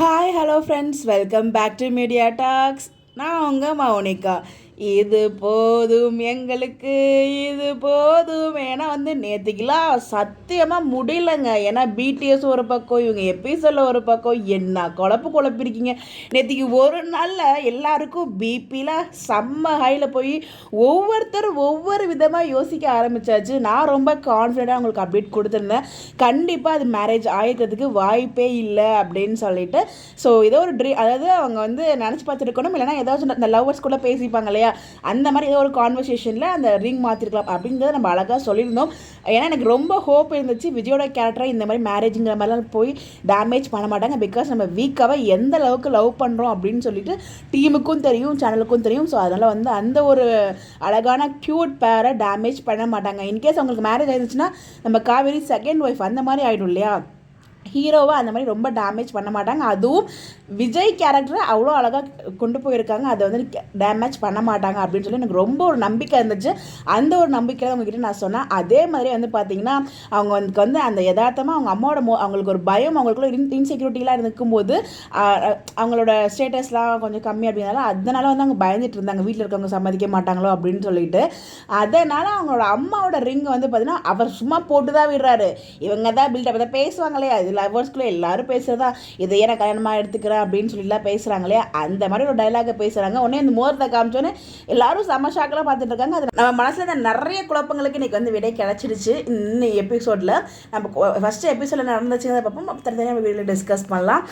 Hi hello friends, welcome back to media talks. நான் உங்கள் மௌனிகா. இது போதும் எங்களுக்கு, இது போதும். ஏன்னா நேற்றுக்கெல்லாம் சத்தியமாக முடியலங்க. ஏன்னா பிடிஎஸ் ஒரு பக்கம், இவங்க எபிசோடில் ஒரு பக்கம், என்ன குழப்பிருக்கீங்க. நேற்றுக்கு ஒரு நாளில் எல்லாருக்கும் பிபியில் செம்ம ஹையில் போய் ஒவ்வொருத்தரும் ஒவ்வொரு விதமாக யோசிக்க ஆரம்பித்தாச்சு. நான் ரொம்ப கான்ஃபிடெண்ட்டாக உங்களுக்கு அப்டேட் கொடுத்துருந்தேன். கண்டிப்பாக அது மேரேஜ் ஆகிக்கிறதுக்கு வாய்ப்பே இல்லை அப்படின்னு சொல்லிட்டு. ஸோ ஏதோ ஒரு அதாவது அவங்க நினச்சி பார்த்துருக்கணும், இல்லைனா ஏதாச்சும் இந்த லவ்வர்ஸ் கூட பேசிப்பாங்க இல்லையா, அந்த மாதிரி ஏதோ ஒரு கான்வர்சேஷனில் அந்த ரிங் மாற்றிருக்கலாம் அப்படிங்கிறத நம்ம அழகாக சொல்லியிருந்தோம். ஏன்னா எனக்கு ரொம்ப ஹோப் இருந்துச்சு விஜயோட கேரக்டரை இந்த மாதிரி மேரேஜுங்கிற மாதிரிலாம் போய் டேமேஜ் பண்ண மாட்டாங்க. பிகாஸ் நம்ம வீக்காக எந்த அளவுக்கு லவ் பண்ணுறோம் அப்படின்னு சொல்லிட்டு டீமுக்கும் தெரியும், சேனலுக்கும் தெரியும். ஸோ அதனால் அந்த ஒரு அழகான க்யூட் பேரை டேமேஜ் பண்ண மாட்டாங்க. இன்கேஸ் அவங்களுக்கு மேரேஜ் ஆயிடுச்சுன்னா நம்ம காவேரி செகண்ட் ஒய்ஃப் அந்த மாதிரி ஆகிடும் இல்லையா, ஹீரோவை அந்த மாதிரி ரொம்ப டேமேஜ் பண்ண மாட்டாங்க. அதுவும் விஜய் கேரக்டரை அவ்வளோ அழகாக கொண்டு போயிருக்காங்க, அதை டேமேஜ் பண்ண மாட்டாங்க அப்படின்னு சொல்லி எனக்கு ரொம்ப ஒரு நம்பிக்கை இருந்துச்சு. அந்த ஒரு நம்பிக்கையில் உங்ககிட்ட நான் சொன்னேன். அதே மாதிரி பார்த்தீங்கன்னா அவங்க அந்த யதார்த்தமாக அவங்க அம்மாவோட அவங்களுக்கு ஒரு பயம், அவங்களுக்குள்ள இன்செக்யூரிட்டிலாம் இருக்கும்போது அவங்களோட ஸ்டேட்டஸ்லாம் கொஞ்சம் கம்மி அப்படின்னால அதனால அவங்க பயந்துட்டு இருந்தாங்க, வீட்டில் இருக்கவங்க சம்மதிக்க மாட்டாங்களோ அப்படின்னு சொல்லிட்டு. அதனால் அவங்களோட அம்மாவோட ரிங் பார்த்தீங்கன்னா அவர் சும்மா போட்டு தான் விடுறாரு. இவங்க தான் பில்டப் தான் பேசுவாங்களே, அது லவர்ஸ்குள்ளே எல்லாரும் பேசுகிறதா, இதையே நான் கல்யாணமாக எடுத்துக்கிறேன் அப்படின்னு சொல்லிலாம் பேசுகிறாங்களே, அந்த மாதிரி ஒரு டைலாகை பேசுகிறாங்க. உடனே இந்த முகூர்த்த காமிச்சோன்னே எல்லாரும் செம்ம ஷாக்கெல்லாம் பார்த்துட்டு இருக்காங்க. அது நம்ம மனசில் நிறைய குழப்பங்களுக்கு இன்றைக்கி விடை கிடச்சிடுச்சு. இன்னும் எபிசோடில் நம்ம ஃபஸ்ட்டு எபிசோடில் நடந்துச்சுங்கிறத பார்ப்போம், தனியாக வீடியோவில் டிஸ்கஸ் பண்ணலாம்.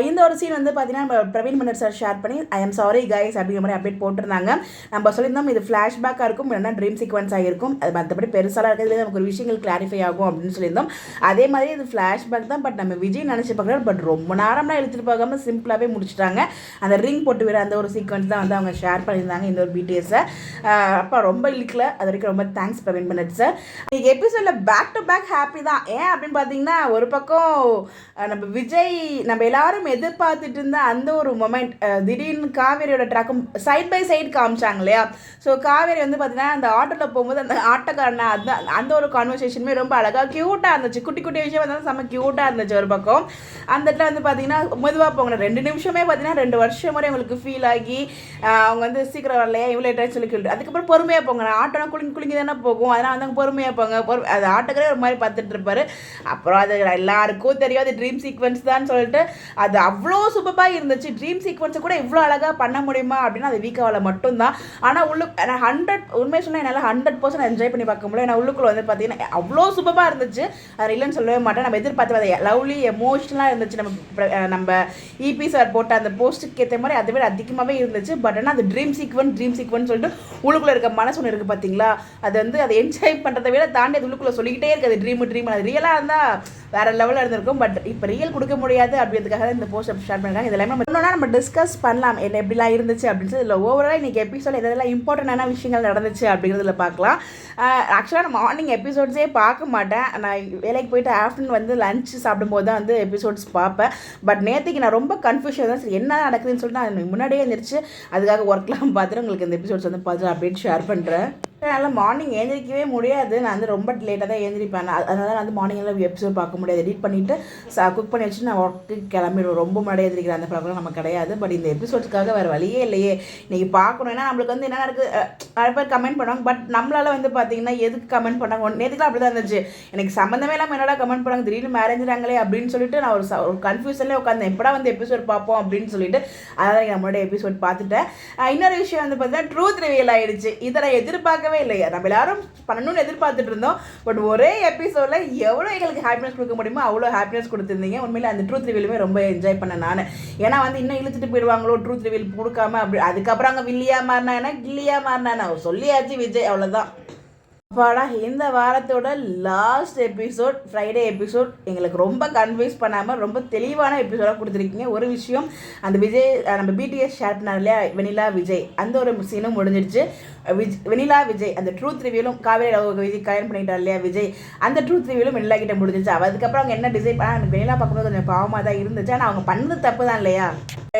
இந்த ஒரு சீன் பார்த்தீங்கன்னா நம்ம பிரவீன் மன்னர் சார் ஷேர் பண்ணி ஐ எம் சாரி கைஸ் அப்படிங்கிற மாதிரி அப்டேட் போட்டிருந்தாங்க. நம்ம சொல்லியிருந்தோம் இது ஃப்ளாஷ்பேக்காக இருக்கும், இல்லைன்னா ட்ரீம் சீக்வன்ஸாக இருக்கும். அது மற்றபடி பெருசாக இருக்கிறது நமக்கு ஒரு விஷயங்கள் கிளாரிஃபை ஆகும் அப்படின்னு சொல்லியிருந்தோம். அதே மாதிரி இது ஃப்ளாஷ்பேக் தான், பட் நம்ம விஜய் நினச்சி பார்க்குறாரு. பட் ரொம்ப நேரம்லாம் எடுத்துகிட்டு போகாமல் சிம்பிளாகவே முடிச்சுட்டாங்க. அந்த ரிங் போட்டு விட அந்த ஒரு சீக்வன்ஸ் தான் அவங்க ஷேர் பண்ணியிருந்தாங்க இந்த ஒரு பிடிஎஸை. அப்போ ரொம்ப இழுக்கல, அது வரைக்கும் ரொம்ப தேங்க்ஸ் பிரவீன் பண்ணட் சார். இன்னைக்கு எபிசோடில் பேக் டு பேக் ஹாப்பி தான். ஏன் அப்படின்னு பார்த்தீங்கன்னா, ஒரு பக்கம் நம்ம விஜய் நம்ம எல்லாரும் எதிர்பார்த்துட்டு இருந்த அந்த ஒரு மொமெண்ட், திடீர்னு காவேரியோட ட்ராக்கும் சைட் பை சைடு காமிச்சாங்க இல்லையா. ஸோ காவேரி பார்த்தீங்கன்னா அந்த ஆட்டோவில் போகும்போது அந்த ஆட்டோக்காரனை அந்த ஒரு கான்வர்சேஷனுமே ரொம்ப அழகாக க்யூட்டாக இருந்துச்சு. குட்டி குட்டி விஷயம் வந்தாலும் செம்ம க்யூட்டாக இருந்துச்சு. ஒரு பக்கம் அந்த இடத்துல பார்த்தீங்கன்னா மெதுவாக போங்க, 2 நிமிஷமே பார்த்தீங்கன்னா 2 வருஷம் முறை உங்களுக்கு ஃபீல் ஆகி அவங்க சீக்கிரம் வரலையா இவ்வளோ லேட்டாக சொல்லி கேட்டு அதுக்கப்புறம் பொறுமையாக போங்க. ஆட்டோனா குலுங்கி தானே போகும், அதனால் பொறுமையாக போங்க. அது ஆட்டோக்கரே ஒரு மாதிரி பார்த்துட்டு இருப்பாரு. அப்புறம் அது எல்லாருக்கும் தெரியும் அது ட்ரீம் சீக்வன்ஸ் தான் சொல்லிட்டு அது அவ்வளோ சூப்பராக இருந்துச்சு. ட்ரீம் சீக்வன்ஸை கூட இவ்வளோ அழகாக பண்ண முடியுமா அப்படின்னா அது வீக்காவில் மட்டும்தான். ஆனால் நான் 100 உண்மையை சொன்னால் என்னால் 100% என்ஜாய் பண்ணி பார்க்க முடியும். ஏன்னா உள்ளுக்குள்ள பார்த்தீங்கன்னா அவ்வளோ சூப்பராக இருந்துச்சு. அது இல்லைன்னு சொல்லவே மாட்டேன். நம்ம எதிர்பார்த்து அதை லவ்லி எமோஷனலாக இருந்துச்சு. நம்ம இபி சார் போட்ட அந்த போஸ்ட்டுக்கு ஏற்ற மாதிரி அதை விட அதிகமாகவே இருந்துச்சு. பட் ஆனால் அது ட்ரீம் சீக்வன்ஸ் சொல்லிட்டு உள்ளுக்குள்ளே இருக்க மனசு ஒன்று இருக்குது பார்த்தீங்களா, அது அதை என்ஜாய் பண்ணுறதை விட தாண்டி அது உள்ளுக்குள்ளே சொல்லிக்கிட்டே இருக்குது ட்ரீம் அது ரியலாக இருந்தால் வேறு லெவலில் இருந்திருக்கும். பட் இப்போ ரியல் கொடுக்க முடியாது அப்படின்றதுக்காக தான் இந்த போஸ்ட் ஷேர் பண்ணிருக்காங்க. இதெல்லாமே நம்ம டிஸ்கஸ் பண்ணலாம் என்ன எப்படிலாம் இருந்துச்சு அப்படின்னு சொல்லி. இதில் ஓவரால் இன்றைக்கி எபிசோட் எதெல்லாம் இம்பார்ட்டண்டான விஷயங்கள் நடந்துச்சு அப்படிங்கிறதுல பார்க்கலாம். ஆக்சுவலாக நான் மார்னிங் எபிசோட்ஸே பார்க்க மாட்டேன். நான் வேலைக்கு போயிட்டு ஆஃப்டர்நூன் லஞ்ச் சாப்பிடும்போது தான் எபிசோட்ஸ் பார்ப்பேன். பட் நேற்றுக்கு நான் ரொம்ப கன்ஃபியூஷன் தான், சரி என்ன நடக்குதுன்னு சொல்லிட்டு நான் முன்னாடியே எழுந்திரிச்சு அதுக்காக ஒர்க்லாம் பார்த்துட்டு உங்களுக்கு இந்த எபிசோட்ஸ் பார்த்து அப்டேட் ஷேர் பண்ணுறேன். என்னால் மார்னிங் எழுந்திரிக்கவே முடியாது. நான் ரொம்ப லேட்டாக தான் எழுந்திரிப்பேன். அதனால் மார்னிங்கில் எபிசோட் பார்க்க முடியாது. எடிட் பண்ணிவிட்டு குக் பண்ணி வச்சுட்டு நான் ஒர்க்கு கிளம்பிடுவேன். ரொம்ப முன்னாடி எழுந்திரிக்கிறேன் அந்த ப்ராப்ளம் நம்ம கிடையாது. பட் இந்த எபிசோட்ஸ்க்காக வேறு வழியே இல்லையே இன்றைக்கி பார்க்கணும். ஏன்னா நம்மளுக்கு என்ன நடக்குது நிறைய பேர் கமெண்ட் பண்ணுவாங்க. பட் நம்மளால் பார்த்தீங்கன்னா எதுக்கு கமெண்ட் பண்ணாங்க, நேற்றுக்குலாம் அப்படி தான் இருந்துச்சு. எனக்கு சம்மந்தமே இல்லாமல் என்னடா கமெண்ட் பண்ணாங்க, திடீர்னு மேரேஜ்றாங்களே அப்படின்னு சொல்லிட்டு நான் ஒரு கன்ஃபியூஷன்லேயே உட்காந்தேன், எப்படா எபிசோட் பார்ப்போம் அப்படின்னு சொல்லிட்டு. அதனால் நான் முன்னாடி எபிசோட் பார்த்துட்டேன். இன்னொரு விஷயம் பார்த்தீங்கன்னா ட்ரூத் ரிவீல் ஆகிடுச்சு. இதை நான் எதிர்பார்க்கவே இல்லையா, நம்ம எல்லாரும் பண்ணணும்னு எதிர்பார்த்துட்டு இருந்தோம். பட் ஒரே எபிசோடில் எவ்வளோ எங்களுக்கு ஹாப்பினஸ் கொடுக்க முடியுமோ அவ்வளோ ஹாப்பினஸ் கொடுத்துருந்தீங்க. உண்மையில் அந்த ட்ரூத் ரிவீலுமே ரொம்ப என்ஜாய் பண்ணேன் நான். ஏன்னா இன்னும் இழுத்துட்டு போயிடுவாங்களோ ட்ரூத் ரிவீல் கொடுக்காம அப்படி. அதுக்கப்புறம் அங்கே வில்லியா மாறினா என்ன கில்லியா மாறினா சொல்லியாச்சு விஜய், அவ்வளோதான். அப்பாடா, இந்த வாரத்தோட லாஸ்ட் எபிசோட் ஃப்ரைடே எபிசோட் எங்களுக்கு ரொம்ப கன்ஃபியூஸ் பண்ணாமல் ரொம்ப தெளிவான எபிசோடாக கொடுத்துருக்கீங்க. ஒரு விஷயம் அந்த விஜய் நம்ம பிடிஎஸ் ஷேர் பண்ணார் இல்லையா, வெனிலா விஜய், அந்த ஒரு சீனும் முடிஞ்சிடுச்சு. வெனிலா விஜய் அந்த ட்ரூத் ரிவியூலும் காவேரி விஜய் கல்யாணம் பண்ணிட்டார் இல்லையா விஜய், அந்த ட்ரூத் ரிவியூலும் வெனிலா கிட்ட முடிஞ்சிச்சு. அதுக்கப்புறம் அவங்க என்ன டிசைட் பண்ணால் எனக்கு வெனிலா பார்க்கும்போது கொஞ்சம் பாவமாக தான் இருந்துச்சு. ஆனால் அவங்க பண்ணது தப்பு தான் இல்லையா.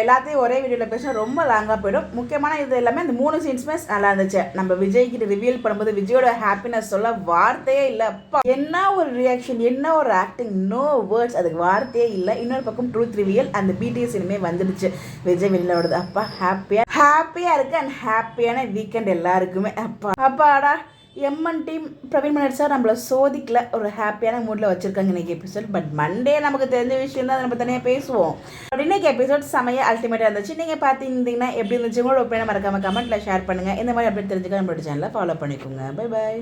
எல்லாத்தையும் ஒரே வீடியோவில் பேச ரொம்ப லாங்காக போயிடும். முக்கியமான இது எல்லாமே அந்த 3 சீன்ஸுமே நல்லா இருந்துச்சு. நம்ம விஜய் கிட்ட ரிவீல் பண்ணும்போது விஜயோட ஹாப்பினஸ் சொல்ல வார்த்தையே இல்லை. அப்பா என்ன ஒரு ரியாக்ஷன், என்ன ஒரு ஆக்டிங், நோ வேர்ட்ஸ், அதுக்கு வார்த்தையே இல்லை. இன்னொரு பக்கம் ட்ரூத் ரிவியல் அந்த பிடிஎஸ் இனிமே வந்துடுச்சு, விஜய் வெளியில் வருது. அப்பா ஹாப்பியாக இருக்குது அண்ட் ஹாப்பியான வீக்கெண்ட் எல்லாருக்குமே. அப்பாடா எம்என் டீம் பிரவீன் மன்னர் சார் நம்மளை சோதிக்கல, ஒரு ஹாப்பியான மூடில் வச்சுருக்காங்க இன்றைக்கி எபிசோட். பட் மண்டே நமக்கு தெரிஞ்ச விஷயம் தான், நம்ம தனியாக பேசுவோம். பட் இன்றைக்கி எபிசோட் செமையாக அல்டிமேட்டாக இருந்துச்சு. நீங்கள் பார்த்துருந்தீங்கன்னா எப்படி இருந்துச்சு உங்களோட ஒப்பீனியன் மறக்காம கமெண்ட்டில் ஷேர் பண்ணுங்கள். இந்த மாதிரி அப்படி தெரிஞ்சுக்க நம்மளோட சேனலை ஃபாலோ பண்ணிக்கோங்க. Bye bye.